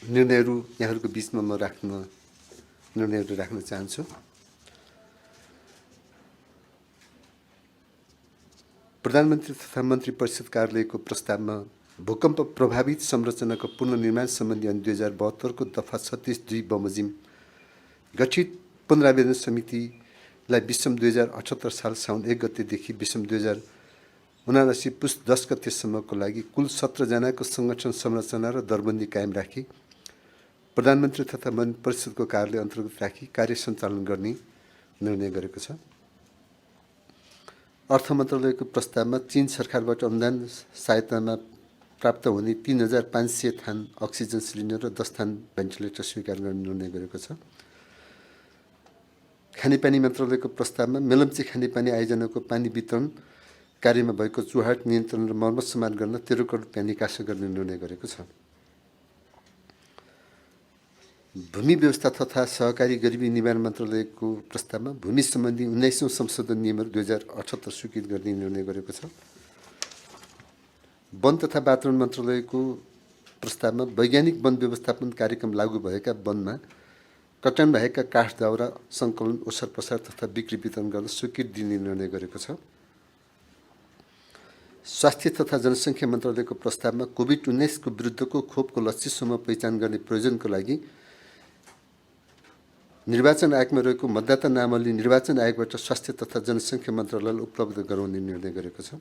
निर्णयहरू यहाँहरूको बिचमा म निर्णयहरू राख्न चाहन्छु। प्रधानमन्त्री तथा मन्त्री परिषद कार्यालयको प्रस्तावमा भूकम्प प्रभावित संरचनाको पुनर्निर्माण सम्बन्धी ऐन 2072 को दफा 36(2) बमोजिम गठित पुनरावेदन समितिलाई विषम 2078 साल साउन 1 गतेदेखि विषम 2079 पुस 10 गतेसम्मको लागि कुल 17 जनाको संगठन संरचना र दरबन्दी कायम राखी प्रधानमन्त्री तथा मन्त्री परिषदको कार्यालय अन्तर्गत राखी कार्य सञ्चालन गर्ने निर्णय गरेको छ। अर्थ मन्त्रालयको प्रस्तावमा चीन सरकारबाट अनुदान सहायतामा प्राप्त हुने 3500 थान अक्सिजन सिलिन्डर र 10 थान भेन्टिलेटर स्वीकार गर्ने निर्णय गरेको छ। खानेपानी मन्त्रालयको प्रस्तावमा मेलम्ची खानेपानी आयोजनाको पानी वितरण कार्यमा भएको चुहाट नियन्त्रण र मर्मत सम्मान गर्न 13 करोड रुपैयाँ निकास गर्ने निर्णय गरेको छ। भूमि व्यवस्था तथा सहकारी गरिबी निवारण मन्त्रालयको प्रस्तावमा भूमि सम्बन्धी 19औं संशोधन नियमहरू 2078 स्वीकृत गर्ने निर्णय गरेको छ। वन तथा वातावरण मन्त्रालयको प्रस्तावमा वैज्ञानिक वन व्यवस्थापन कार्यक्रम लागू भएका वनमा कटान भएका काठ दाउरा सङ्कलन ओसार पसार तथा बिक्री वितरण गर्न स्वीकृति दिने निर्णय गरेको छ। स्वास्थ्य तथा जनसङ्ख्या मन्त्रालयको प्रस्तावमा कोभिड-19 को विरुद्धको खोपको लक्ष्यसम्म पहिचान गर्ने प्रयोजनको लागि निर्वाचन आयोगमा रहेको मतदाता नामावली निर्वाचन आयोगबाट स्वास्थ्य तथा जनसङ्ख्या मन्त्रालयलाई उपलब्ध गराउने निर्णय गरेको छ।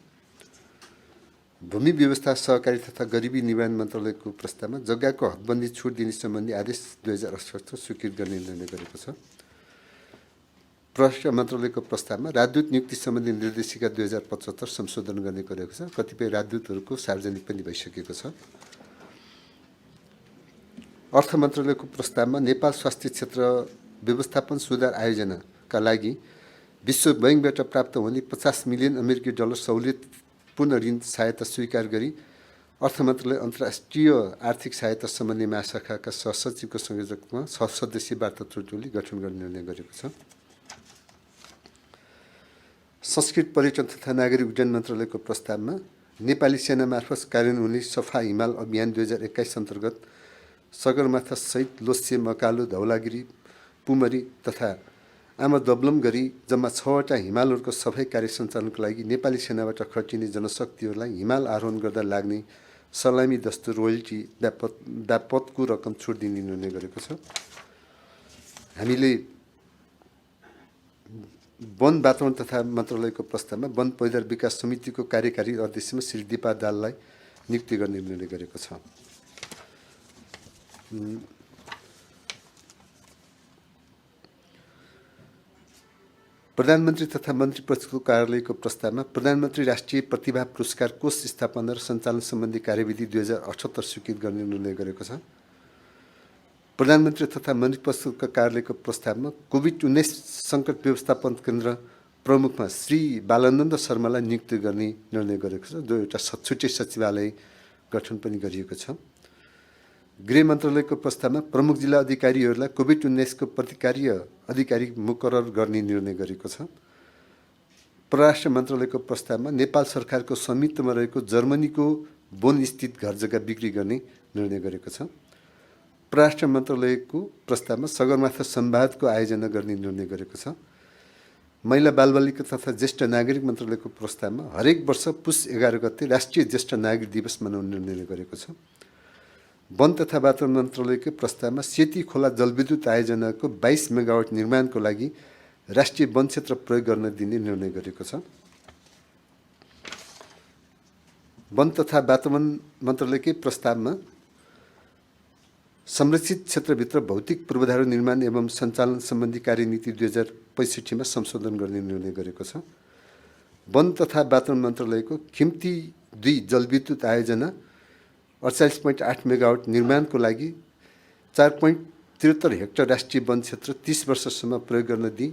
भूमि व्यवस्था सहकारी तथा गरिबी निवारण मन्त्रालयको प्रस्तावमा जग्गाको हदबन्दी छुट दिने सम्बन्धी आदेश 2068 स्वीकृत गर्ने निर्णय गरेको छ। परराष्ट्र मन्त्रालयको प्रस्तावमा राजदूत नियुक्ति सम्बन्धी निर्देशिका 2075 संशोधन गर्ने गरेको छ। कतिपय राजदूतहरूको सार्वजनिक पनि भइसकेको छ। अर्थ मन्त्रालयको प्रस्तावमा नेपाल स्वास्थ्य क्षेत्र व्यवस्थापन सुधार आयोजनाका लागि विश्व बैंकबाट प्राप्त हुने 50 मिलियन अमेरिकी डलर सहुलियतपूर्ण ऋण सहायता स्वीकार गरी अर्थ मन्त्रालय अन्तर्राष्ट्रिय आर्थिक सहायता सम्बन्धी महाशाखाका सहसचिवको संयोजकमा 6 सदस्यीय वार्ता टोली गठन गर्ने निर्णय गरेको छ। संस्कृति पर्यटन तथा नागरिक उड्डयन मन्त्रालयको प्रस्तावमा नेपाली सेना मार्फत कार्यान्वयन हुने सफा हिमाल अभियान 2021 अन्तर्गत सगरमाथा सहित लोच्छे मकालु धौलागिरी पुमरी तथा आमादबलम गरी जम्मा 6वटा हिमालहरूको सफाई कार्य सञ्चालनको लागि नेपाली सेनाबाट खटिने जनशक्तिहरूलाई हिमाल आरोहण गर्दा लाग्ने सलामी दस्तुर रोयल्टी बापतको रकम छुट दिने निर्णय गरेको छ। हामीले वन वातावरण तथा मन्त्रालयको प्रस्तावमा वन पैदार विकास समितिको कार्यकारी अध्यक्षमा श्री दिपा दाललाई नियुक्ति गर्ने निर्णय गरेको छ। प्रधानमन्त्री तथा मन्त्री परिषदको कार्यालयको प्रस्तावमा प्रधानमन्त्री राष्ट्रिय प्रतिभा पुरस्कार कोष स्थापना र सञ्चालन सम्बन्धी कार्यविधि 2078 स्वीकृत गर्ने निर्णय गरेको छ। प्रधानमन्त्री तथा मन्त्री परिषदको कार्यालयको प्रस्तावमा कोभिड-19 सङ्कट व्यवस्थापन केन्द्र प्रमुखमा श्री बालानन्द शर्मालाई नियुक्ति गर्ने निर्णय गरेको छ, जो एउटा छुट्टै सचिवालय गठन पनि गरिएको छ। गृह मन्त्रालयको प्रस्तावमा प्रमुख जिल्ला अधिकारीहरूलाई कोभिड-19 को प्रतिकार्य अधिकारी मुकरर गर्ने निर्णय गरेको छ। परराष्ट्र मन्त्रालयको प्रस्तावमा नेपाल सरकारको स्वामित्वमा रहेको जर्मनीको बोन स्थित घर जग्गा बिक्री गर्ने निर्णय गरेको छ। परराष्ट्र मन्त्रालयको प्रस्तावमा सगरमाथा संवादको आयोजना गर्ने निर्णय गरेको छ। महिला बालबालिका तथा ज्येष्ठ नागरिक मन्त्रालयको प्रस्तावमा हरेक वर्ष पुस 11 गते राष्ट्रिय ज्येष्ठ नागरिक दिवस मनाउने निर्णय गरेको छ। वन तथा वातावरण मन्त्रालयको प्रस्तावमा सेती खोला जलविद्युत आयोजनाको 22 मेगावाट निर्माणको लागि राष्ट्रिय वन क्षेत्र प्रयोग गर्न दिने निर्णय गरेको छ। वन तथा वातावरण मन्त्रालयकै प्रस्तावमा संरक्षित क्षेत्रभित्र भौतिक पूर्वाधार निर्माण एवं सञ्चालन सम्बन्धी कार्यनीति 2065 मा संशोधन गर्ने निर्णय गरेको छ। वन तथा वातावरण मन्त्रालयको खिम्ती 2 जलविद्युत आयोजना 48.8 मेगावाट निर्माणको लागि 4.73 हेक्टर राष्ट्रिय वन क्षेत्र 30 वर्षसम्म प्रयोग गर्न दिई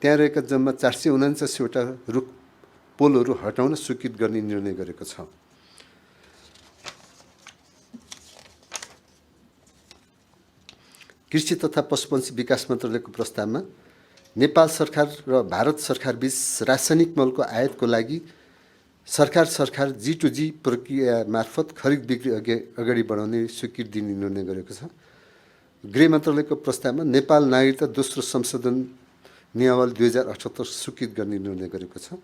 त्यहाँ रहेका जम्मा 479 वटा रुख पोलहरू हटाउन स्वीकृत गर्ने निर्णय गरेको छ। कृषि तथा पशुपन्छी विकास मन्त्रालयको प्रस्तावमा नेपाल सरकार र भारत सरकार बीच रासायनिक मलको आयातको लागि सरकार G2G प्रक्रिया मार्फत खरिद बिक्री अगाडि बढाउने स्वीकृति दिने निर्णय गरेको छ। गृह मन्त्रालयको प्रस्तावमा नेपाल नागरिकता दोस्रो संशोधन नियमावली 2078 स्वीकृत गर्ने निर्णय गरेको छ।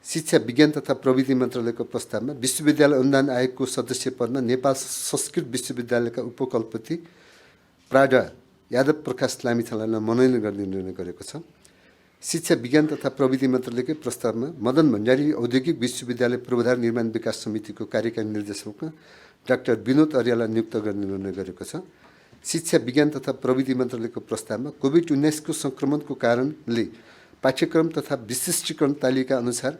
शिक्षा विज्ञान तथा प्रविधि मन्त्रालयको प्रस्तावमा विश्वविद्यालय अनुदान आयोगको सदस्य पदमा नेपाल संस्कृत विश्वविद्यालयका उपकुलपति प्राडा यादव प्रकाश लामिछानेलाई मनोनयन गर्ने निर्णय गरेको छ। शिक्षा विज्ञान तथा प्रविधि मन्त्रालयकै प्रस्तावमा मदन भण्डारी औद्योगिक विश्वविद्यालय पूर्वाधार निर्माण विकास समितिको कार्यकारी निर्देशकमा डाक्टर विनोद अर्याललाई नियुक्त गर्ने निर्णय गरेको छ। शिक्षा विज्ञान तथा प्रविधि मन्त्रालयको प्रस्तावमा कोभिड-19 को सङ्क्रमणको कारणले पाठ्यक्रम तथा विशिष्टीकरण तालिका अनुसार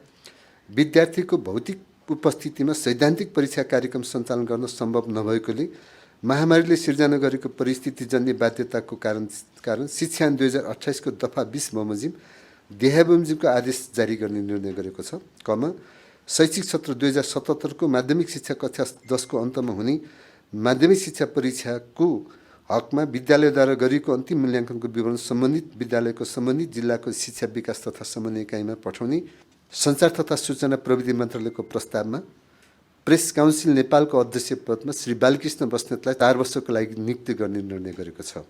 विद्यार्थीको भौतिक उपस्थितिमा सैद्धान्तिक परीक्षा कार्यक्रम सञ्चालन गर्न सम्भव नभएकोले महामारीले सिर्जना गरेको परिस्थितिजन्य बाध्यताको कारण शिक्षा ऐन 2028 को दफा 20 बमोजिम देहाबमोजिमको आदेश जारी गर्ने निर्णय गरेको छ। शैक्षिक सत्र 2077 को माध्यमिक शिक्षा कक्षा 10 को अन्तमा हुने माध्यमिक शिक्षा परीक्षाको हकमा विद्यालयद्वारा गरिएको अन्तिम मूल्याङ्कनको विवरण सम्बन्धित विद्यालयको सम्बन्धित जिल्लाको शिक्षा विकास तथा समन्वय इकाइमा पठाउने सञ्चार तथा सूचना प्रविधि मन्त्रालयको प्रस्तावमा प्रेस काउन्सिल नेपालको अध्यक्ष पदमा श्री बालकृष्ण बस्नेतलाई 4 वर्षको लागि नियुक्ति गर्ने निर्णय गरेको छ।